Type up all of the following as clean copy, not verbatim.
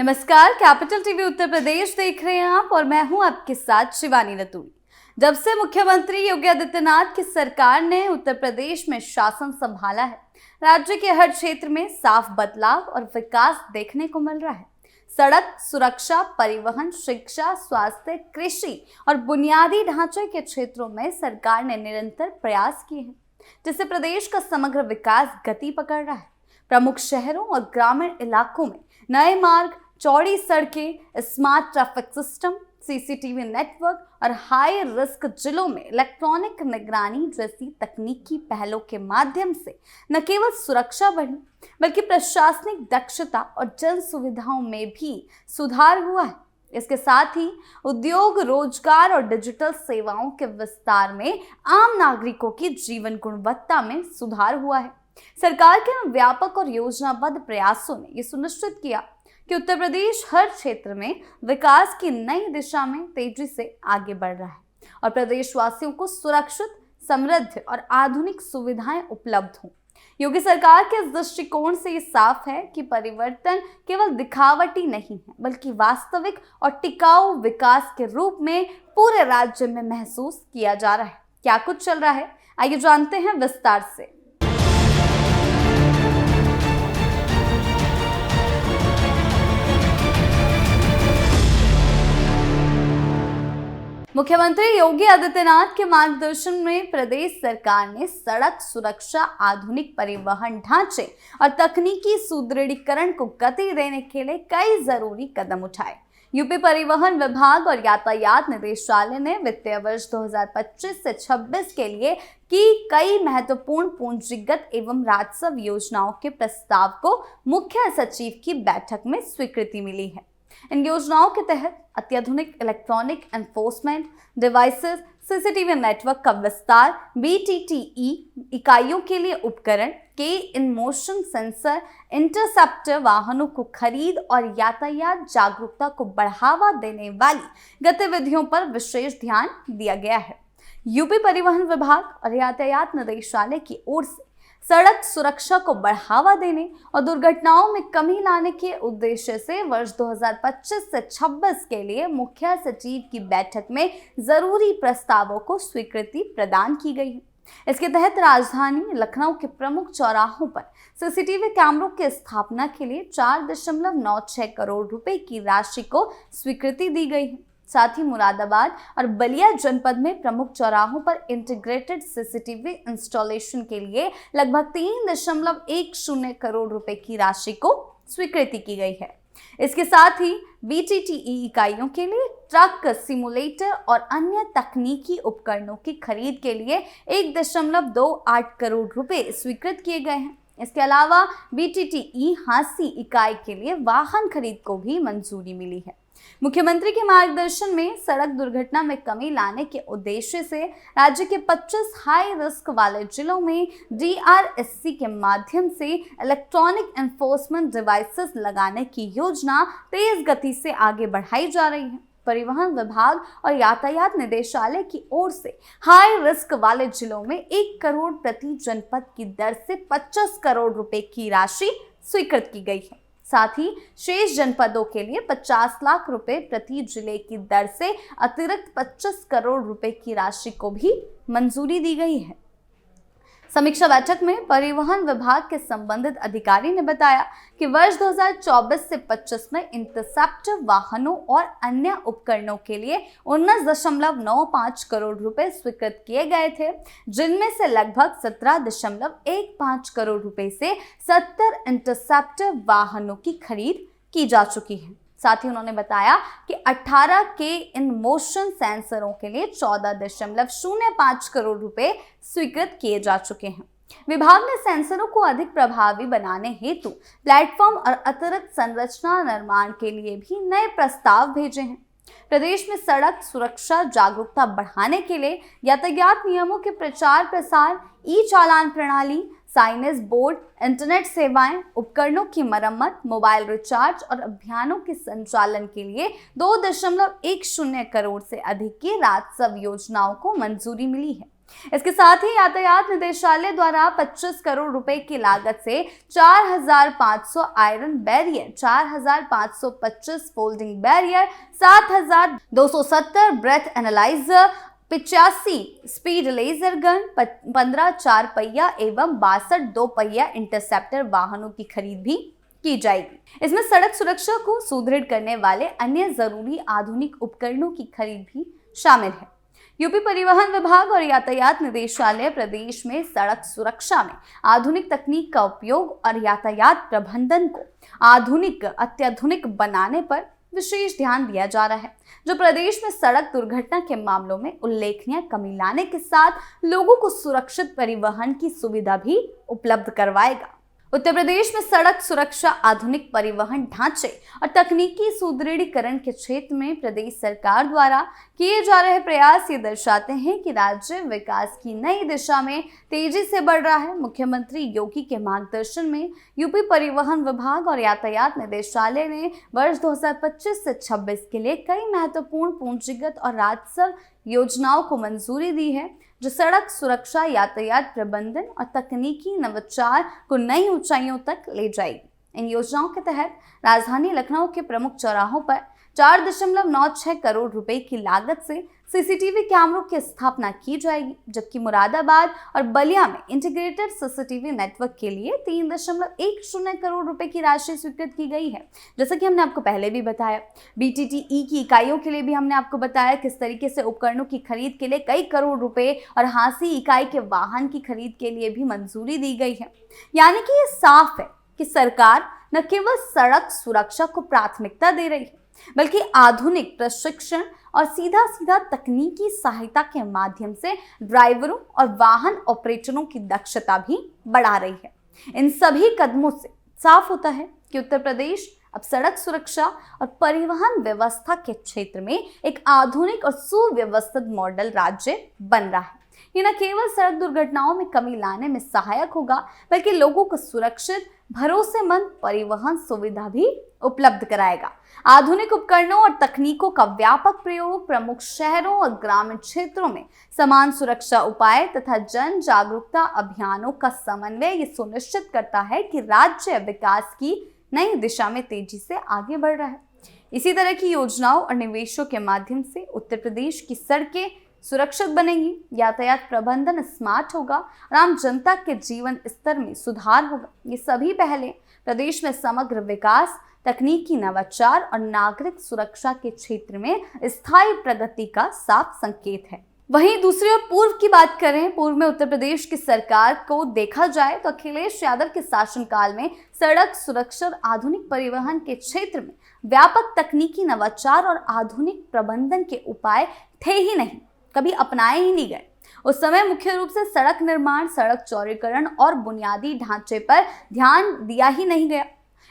नमस्कार, capital TV Uttar Pradesh देख रहे हैं आप और मैं हूं आपके साथ शिवानी रतूड़ी। जब से मुख्यमंत्री योगी आदित्यनाथ की सरकार ने उत्तर प्रदेश में शासन संभाला है, राज्य के हर क्षेत्र में साफ बदलाव और विकास देखने को मिल रहा है। सड़क सुरक्षा, परिवहन, शिक्षा, स्वास्थ्य, कृषि और बुनियादी ढांचे के क्षेत्रों में सरकार ने निरंतर प्रयास किए हैं, जिससे प्रदेश का समग्र विकास गति पकड़ रहा है। प्रमुख शहरों और ग्रामीण इलाकों में नए मार्ग, चौड़ी सड़कें, smart traffic system, CCTV network और हाई रिस्क जिलों में इलेक्ट्रॉनिक निगरानी जैसी तकनीकी पहलों के माध्यम से न केवल सुरक्षा बढ़ी, बल्कि प्रशासनिक दक्षता और जन सुविधाओं में भी सुधार हुआ है। इसके साथ ही उद्योग, रोजगार और डिजिटल सेवाओं के विस्तार में आम नागरिकों की जीवन गुणवत्ता में सुधार हुआ है। सरकार के व्यापक और योजनाबद्ध प्रयासों ने यह सुनिश्चित किया कि उत्तर प्रदेश हर क्षेत्र में विकास की नई दिशा में तेजी से आगे बढ़ रहा है और प्रदेशवासियों को सुरक्षित, समृद्ध और आधुनिक सुविधाएं उपलब्ध हों। योगी सरकार के इस दृष्टिकोण से ये साफ है कि परिवर्तन केवल दिखावटी नहीं है, बल्कि वास्तविक और टिकाऊ विकास के रूप में पूरे राज्य में महसूस किया जा रहा है। क्या कुछ चल रहा है, आइए जानते हैं विस्तार से। मुख्यमंत्री योगी आदित्यनाथ के मार्गदर्शन में प्रदेश सरकार ने सड़क सुरक्षा, आधुनिक परिवहन ढांचे और तकनीकी सुदृढ़ीकरण को गति देने के लिए कई जरूरी कदम उठाए। यूपी परिवहन विभाग और यातायात निदेशालय ने वित्तीय वर्ष 2025 से 26 के लिए की कई महत्वपूर्ण पूंजीगत एवं राजस्व योजनाओं के प्रस्ताव को मुख्य सचिव की बैठक में स्वीकृति मिली है। इन योजनाओं के तहत अत्याधुनिक electronic enforcement devices, CCTV network का विस्तार, बीटीटीई इकाइयों के लिए उपकरण, के इन मोशन सेंसर, इंटरसेप्टर वाहनों को खरीद और यातायात जागरूकता को बढ़ावा देने वाली गतिविधियों पर विशेष ध्यान दिया गया है। यूपी परिवहन विभाग और यातायात निदेशालय की ओर से सड़क सुरक्षा को बढ़ावा देने और दुर्घटनाओं में कमी लाने के उद्देश्य से वर्ष 2025 से 26 के लिए मुख्य सचिव की बैठक में जरूरी प्रस्तावों को स्वीकृति प्रदान की गई है। इसके तहत राजधानी लखनऊ के प्रमुख चौराहों पर सीसीटीवी कैमरों की स्थापना के लिए 4.96 करोड़ रुपए की राशि को स्वीकृति दी गई है। साथ ही मुरादाबाद और बलिया जनपद में प्रमुख चौराहों पर इंटीग्रेटेड सीसीटीवी इंस्टॉलेशन के लिए लगभग 3.10 करोड़ रुपए की राशि को स्वीकृति की गई है। इसके साथ ही बीटीटीई इकाइयों के लिए ट्रक सिमुलेटर और अन्य तकनीकी उपकरणों की खरीद के लिए 1.28 करोड़ रुपए स्वीकृत किए गए हैं। इसके अलावा बीटीटीई हांसी इकाई के लिए वाहन खरीद को भी मंजूरी मिली है। मुख्यमंत्री के मार्गदर्शन में सड़क दुर्घटना में कमी लाने के उद्देश्य से राज्य के 25 हाई रिस्क वाले जिलों में DRSC के माध्यम से इलेक्ट्रॉनिक एनफोर्समेंट डिवाइसेस लगाने की योजना तेज गति से आगे बढ़ाई जा रही है। परिवहन विभाग और यातायात निदेशालय की ओर से हाई रिस्क वाले जिलों में 1 करोड़ प्रति जनपद की दर से 25 करोड़ रुपए की राशि स्वीकृत की गई है। साथ ही शेष जनपदों के लिए 50 लाख रुपए प्रति जिले की दर से अतिरिक्त 25 करोड़ रुपए की राशि को भी मंजूरी दी गई है। समीक्षा बैठक में परिवहन विभाग के संबंधित अधिकारी ने बताया कि वर्ष 2024 से 25 में इंटरसेप्टर वाहनों और अन्य उपकरणों के लिए 19.95 करोड़ रुपए स्वीकृत किए गए थे, जिनमें से लगभग 17.15 करोड़ रुपए से 70 इंटरसेप्टर वाहनों की खरीद की जा चुकी है। साथ ही उन्होंने बताया कि 18 के इन मोशन सेंसरों के लिए 14.05 करोड़ रुपए स्वीकृत किए जा चुके हैं। विभाग ने सेंसरों को अधिक प्रभावी बनाने हेतु प्लेटफॉर्म और अतिरिक्त संरचना निर्माण के लिए भी नए प्रस्ताव भेजे हैं। प्रदेश में सड़क सुरक्षा जागरूकता बढ़ाने के लिए यातायात नियमों के प्रचार प्रसार, ई चालान प्रणाली, साइनेज बोर्ड, इंटरनेट सेवाएं, उपकरणों की मरम्मत, मोबाइल रिचार्ज और अभियानों के संचालन के लिए 2.10 करोड़ से अधिक की राजस्व योजनाओं को मंजूरी मिली है। इसके साथ ही यातायात निदेशालय द्वारा 25 करोड़ रुपए की लागत से 4,500 iron barrier, 4,525 folding barrier, 7,270 breath analyser, 85 speed laser gun, 15 4 पहिया एवं 62 2 पहिया इंटरसेप्टर वाहनों की खरीद भी की जाएगी। इसमें सड़क सुरक्षा को सुदृढ़ करने वाले अन्य जरूरी आधुनिक उपकरणों की खरीद भी शामिल है। यूपी परिवहन विभाग और यातायात निदेशालय प्रदेश में सड़क सुरक्षा में आधुनिक तकनीक का उपयोग और यातायात प्रबंधन को अत्याधुनिक बनाने पर विशेष ध्यान दिया जा रहा है, जो प्रदेश में सड़क दुर्घटना के मामलों में उल्लेखनीय कमी लाने के साथ लोगों को सुरक्षित परिवहन की सुविधा भी उपलब्ध करवाएगा। उत्तर प्रदेश में सड़क सुरक्षा, आधुनिक परिवहन ढांचे और तकनीकी सुदृढ़ीकरण के क्षेत्र में प्रदेश सरकार द्वारा किए जा रहे प्रयास ये दर्शाते हैं कि राज्य विकास की नई दिशा में तेजी से बढ़ रहा है। मुख्यमंत्री योगी के मार्गदर्शन में यूपी परिवहन विभाग और यातायात निदेशालय ने वर्ष 2025 से 26 के लिए कई महत्वपूर्ण पूंजीगत और राजस्व योजनाओं को मंजूरी दी है, जो सड़क सुरक्षा, यातायात प्रबंधन और तकनीकी नवाचार को नई ऊंचाइयों तक ले जाएगी। इन योजनाओं के तहत राजधानी लखनऊ के प्रमुख चौराहों पर 4.96 करोड़ रुपए की लागत से सीसीटीवी कैमरों की स्थापना की जाएगी, जबकि मुरादाबाद और बलिया में इंटीग्रेटेड सीसीटीवी नेटवर्क के लिए 3.10 करोड़ रुपए की राशि स्वीकृत की गई है। जैसा कि हमने आपको पहले भी बताया, बीटीटीई की इकाइयों के लिए भी हमने आपको बताया किस तरीके से उपकरणों की खरीद के लिए कई करोड़ रुपए और हांसी इकाई के वाहन की खरीद के लिए भी मंजूरी दी गई है। यानी कि ये साफ है कि सरकार न केवल सड़क सुरक्षा को प्राथमिकता दे रही है, बल्कि आधुनिक प्रशिक्षण और सीधा तकनीकी सहायता के माध्यम से ड्राइवरों और वाहन ऑपरेटरों की दक्षता भी बढ़ा रही है। इन सभी कदमों से साफ होता है कि उत्तर प्रदेश अब सड़क सुरक्षा और परिवहन व्यवस्था के क्षेत्र में एक आधुनिक और सुव्यवस्थित मॉडल राज्य बन रहा है। ये न केवल सड़क दुर्घटनाओं में कमी लाने में सहायक होगा, बल्कि लोगों को सुरक्षित, भरोसेमंद परिवहन सुविधा भी उपलब्ध कराएगा। आधुनिक उपकरणों और तकनीकों का व्यापक प्रयोग प्रमुख शहरों और ग्रामीण क्षेत्रों में समान सुरक्षा उपाय तथा जन जागरूकता अभियानों का समन्वय ये सुनिश्चित करता है कि राज्य विकास की नई दिशा में तेजी से आगे बढ़ रहा है। इसी तरह की योजनाओं और निवेशों के माध्यम से उत्तर प्रदेश की सड़कें सुरक्षित बनेगी, यातायात प्रबंधन स्मार्ट होगा और आम जनता के जीवन स्तर में सुधार होगा। ये सभी पहले प्रदेश में समग्र विकास, तकनीकी नवाचार और नागरिक सुरक्षा के क्षेत्र में स्थायी प्रगति का साफ संकेत है। वहीं दूसरी ओर पूर्व की बात करें, पूर्व में उत्तर प्रदेश की सरकार को देखा जाए तो अखिलेश यादव के शासनकाल में सड़क सुरक्षा और आधुनिक परिवहन के क्षेत्र में व्यापक तकनीकी नवाचार और आधुनिक प्रबंधन के उपाय थे ही नहीं, कभी अपनाए ही नहीं गए। उस समय मुख्य रूप से सड़क निर्माण, सड़क चौड़ीकरण और बुनियादी ढांचे पर ध्यान दिया ही नहीं गया।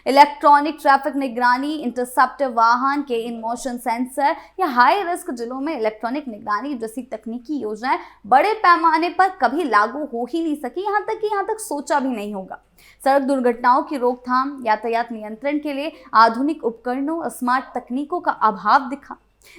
इलेक्ट्रॉनिक ट्रैफिक निगरानी, इंटरसेप्टर वाहन के इन मोशन सेंसर या हाई रिस्क जिलों में इलेक्ट्रॉनिक निगरानी जैसी तकनीकी योजनाएं बड़े पैमाने पर कभी लागू हो ही नहीं सकी, यहाँ तक सोचा भी नहीं होगा। सड़क दुर्घटनाओं की रोकथाम, यातायात नियंत्रण के लिए आधुनिक उपकरणों और स्मार्ट तकनीकों का अभाव दिखा,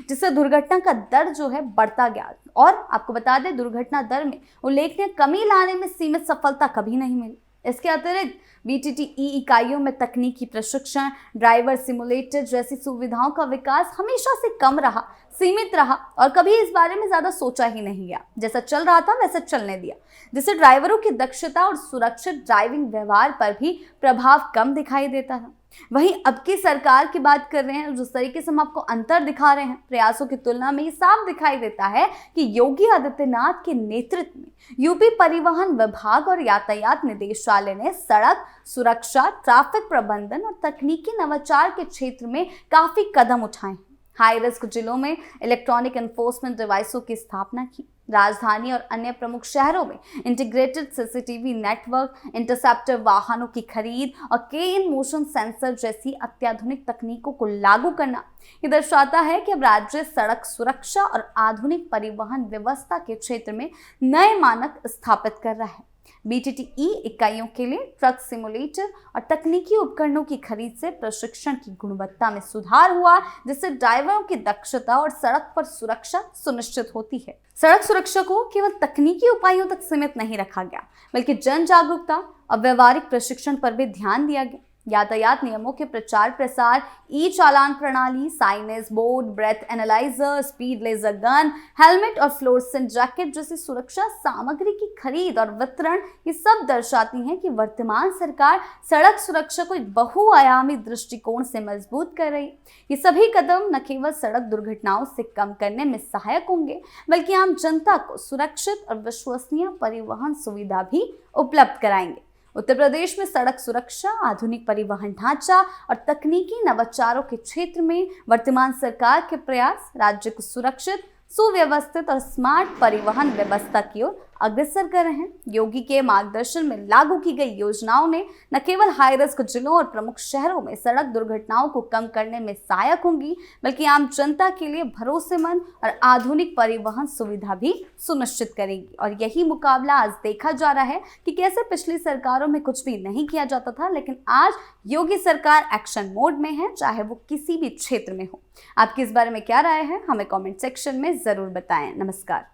जिससे दुर्घटना का दर जो है बढ़ता गया। और आपको बता दें, दुर्घटना दर में उल्लेखनीय कमी लाने में सीमित सफलता कभी नहीं मिली। इसके अतिरिक्त बीटीटीई इकाइयों में तकनीकी प्रशिक्षण, ड्राइवर सिमुलेटर जैसी सुविधाओं का विकास हमेशा से कम रहा, सीमित रहा और कभी इस बारे में ज्यादा सोचा ही नहीं गया। जैसा चल रहा था वैसे चलने दिया, जिससे ड्राइवरों की दक्षता और सुरक्षित ड्राइविंग व्यवहार पर भी प्रभाव कम दिखाई देता था। वहीं अब की सरकार की बात कर रहे हैं, जिस तरीके से हम आपको अंतर दिखा रहे हैं प्रयासों की तुलना में, ये साफ दिखाई देता है कि योगी आदित्यनाथ के नेतृत्व में यूपी परिवहन विभाग और यातायात निदेशालय ने सड़क सुरक्षा, ट्रैफिक प्रबंधन और तकनीकी नवाचार के क्षेत्र में काफी कदम उठाए। हाई रिस्क जिलों में इलेक्ट्रॉनिक एनफोर्समेंट डिवाइसों की स्थापना की। राजधानी और अन्य प्रमुख शहरों में इंटीग्रेटेड सीसीटीवी नेटवर्क, इंटरसेप्टर वाहनों की खरीद और के इन मोशन सेंसर जैसी अत्याधुनिक तकनीकों को लागू करना ये दर्शाता है कि अब राज्य सड़क सुरक्षा और आधुनिक परिवहन व्यवस्था के क्षेत्र में नए मानक स्थापित कर रहा है। BTTE इकाइयों के लिए ट्रक सिमुलेटर और तकनीकी उपकरणों की खरीद से प्रशिक्षण की गुणवत्ता में सुधार हुआ, जिससे ड्राइवरों की दक्षता और सड़क पर सुरक्षा सुनिश्चित होती है। सड़क सुरक्षा को केवल तकनीकी उपायों तक सीमित नहीं रखा गया, बल्कि जन जागरूकता और व्यवहारिक प्रशिक्षण पर भी ध्यान दिया गया। यातायात नियमों के प्रचार प्रसार, ई चालान प्रणाली, signage board, breath analyser, speed laser gun, helmet और फ्लोरेसेंट जैकेट जैसी सुरक्षा सामग्री की खरीद और वितरण, ये सब दर्शाती हैं कि वर्तमान सरकार सड़क सुरक्षा को एक बहुआयामी दृष्टिकोण से मजबूत कर रही। ये सभी कदम न केवल सड़क दुर्घटनाओं से कम करने में सहायक होंगे, बल्कि आम जनता को सुरक्षित और विश्वसनीय परिवहन सुविधा भी उपलब्ध कराएंगे। उत्तर प्रदेश में सड़क सुरक्षा, आधुनिक परिवहन ढांचा और तकनीकी नवाचारों के क्षेत्र में वर्तमान सरकार के प्रयास राज्य को सुरक्षित, सुव्यवस्थित और स्मार्ट परिवहन व्यवस्था की ओर अग्रसर कर रहे हैं। योगी के मार्गदर्शन में लागू की गई योजनाओं ने न केवल हाई रिस्क जिलों और प्रमुख शहरों में सड़क दुर्घटनाओं को कम करने में सहायक होंगी, बल्कि आम जनता के लिए भरोसेमंद और आधुनिक परिवहन सुविधा भी सुनिश्चित करेगी। और यही मुकाबला आज देखा जा रहा है कि कैसे पिछली सरकारों में कुछ भी नहीं किया जाता था, लेकिन आज योगी सरकार एक्शन मोड में है, चाहे वो किसी भी क्षेत्र में हो। आपकी इस बारे में क्या राय है, हमें कमेंट सेक्शन में जरूर बताएं। नमस्कार।